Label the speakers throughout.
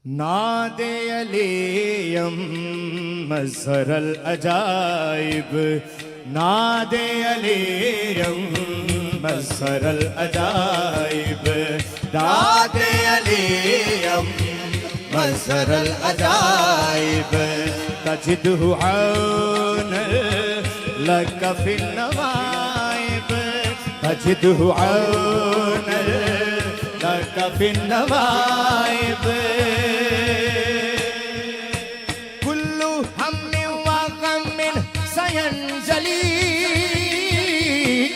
Speaker 1: नादे अलीयम मज़हर अल अजाइब, नादे अलीयम मज़हर अल अजाइब, नादे अलीयम मज़हर अल अजाइब, तजिदहु औन luck fin नवाइब, तजिदहु औन luck fin नवाइब। Kullu हम्मिन व गम्मिन सयंजली,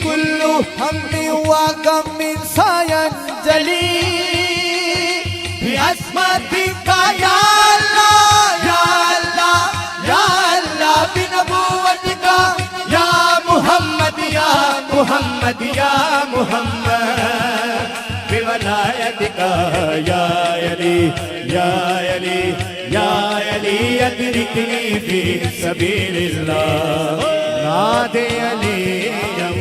Speaker 1: कुल्लु
Speaker 2: हम्मिन व गम्मिन सयंजली, बिअज़्मतिका या अल्लाह या अल्लाह या अल्लाह, बिनबुव्वतिका या मुहम्मद या मुहम्मद या मुहम्मद, बिवलायतिका या अली या अली या अली, अदरिकनी फी सबीलिल्लाह। नादे अलीयम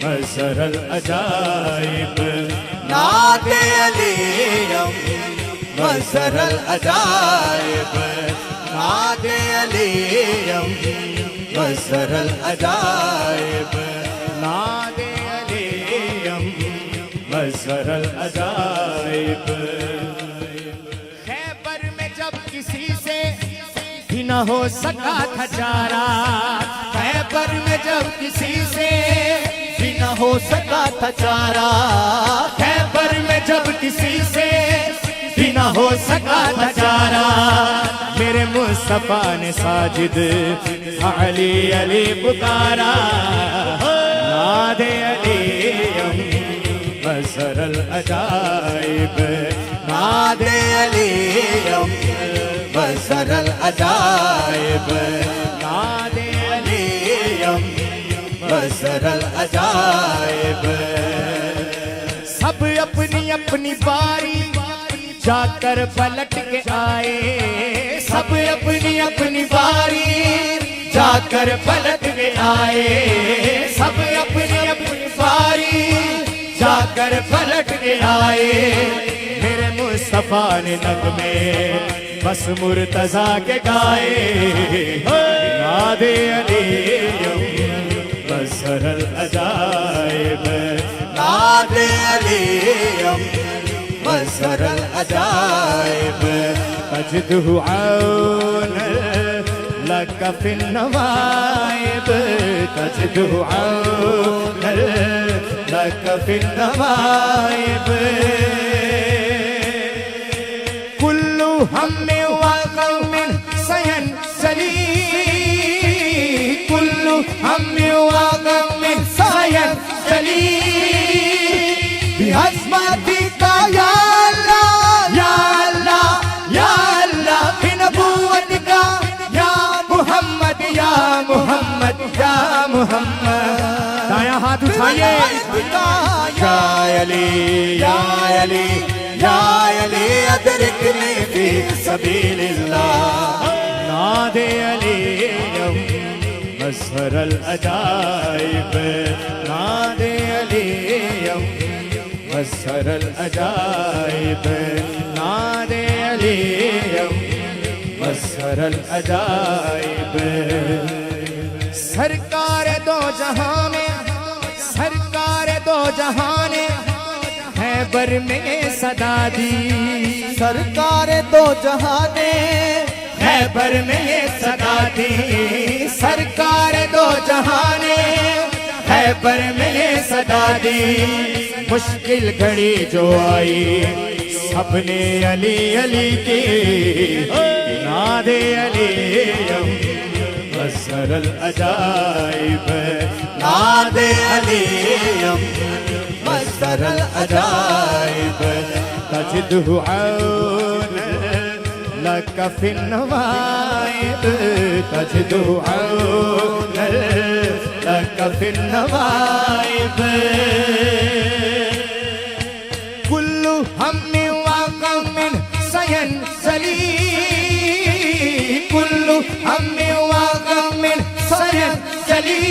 Speaker 2: मज़हर अल अजाइब, नादे अलीयम मज़हर अल अजाइब, नादे अलीयम मज़हर अल अजाइब, नादे अलीयम मज़हर अल अजाइब।
Speaker 1: खैबर में जब किसी से भी न हो सका था चारा, खैबर में जब किसी से
Speaker 2: भी न हो सका था चारा,
Speaker 1: खैबर में जब किसी से भी न हो सका था चारा, मेरे मुस्तफा ने साजिद अली अली पुकारा। नादे अलीयम मज़हर अल अजाइब,
Speaker 2: नादे अलीयम मज़हर अल अजाइब,
Speaker 1: नादे
Speaker 2: अलीयम मज़हर अल अजाइब।
Speaker 1: सब अपनी अपनी बारी जाकर पलट के आए, सब अपनी अपनी बारी जाकर पलट के आए, सब अपनी अपनी बारी जाकर पलट के आए, मेरे मुस्तफा ने नगमे बस मुर्तजा के गाए। नादे अलीयम मज़हर अल अजाइब,
Speaker 2: नादे अलीयम मज़हर अल अजाइब,
Speaker 1: तजिदहु औन लक फिन नवाइब, तजिदहु औन लक फिन नवाइब। कुल्लु हम्मिन व गम्मिन सयंजली, कुल्लु हम्मिन व गम्मिन सयंजली,
Speaker 2: बिअज़्मतिका या अल्लाह या अल्लाह या अल्लाह, बिनबुव्वतिका या मुहम्मद या मुहम्मद या मुहम्मद।
Speaker 1: दायां हाथ उठाइए।
Speaker 2: या अली या अली या अली, अदरिकनी फी सबीलिल्लाह।
Speaker 1: नादे अलीयम मज़हर अल अजाइब, नादे अलीयम मज़हर अल अजाइब, नादे अलीयम मज़हर अल अजाइब। सरकार दो जहां में, सरकार दो जहां ने खैबर में सदा दी,
Speaker 2: सरकार दो जहां ने
Speaker 1: खैबर में ये सदा दी, सरकार दो जहां ने खैबर में ये सदा दी। मुश्किल घड़ी जो आई सबने अली अली की, नादे अलीयम मज़हर अल अजाइब,
Speaker 2: नादे अलीयम मज़हर अल अजाइब,
Speaker 1: तजिदहु औन लक फिन नवाइब, तजिदहु औन लक फिन नवाइब। कुल्लु हम्मिन व गम्मिन सयंजली, कुल्लु हम्मिन व गम्मिन सयंजली,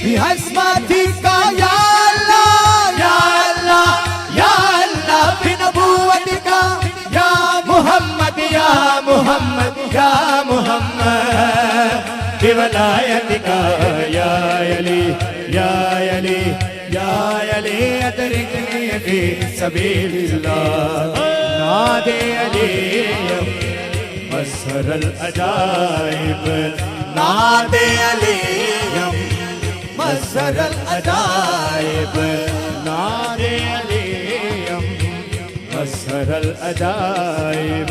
Speaker 2: बिअज़्मतिका या अल्लाह या अल्लाह या अल्लाह, बिनबुव्वतिका
Speaker 1: वलायत का या अली या अली या अली अदरिकनी फी सबीलिल्लाह नादे अली मसरल अजाइब
Speaker 2: नादे अलीम मसरल अजाइब
Speaker 1: नादे अली मसरल अजाइब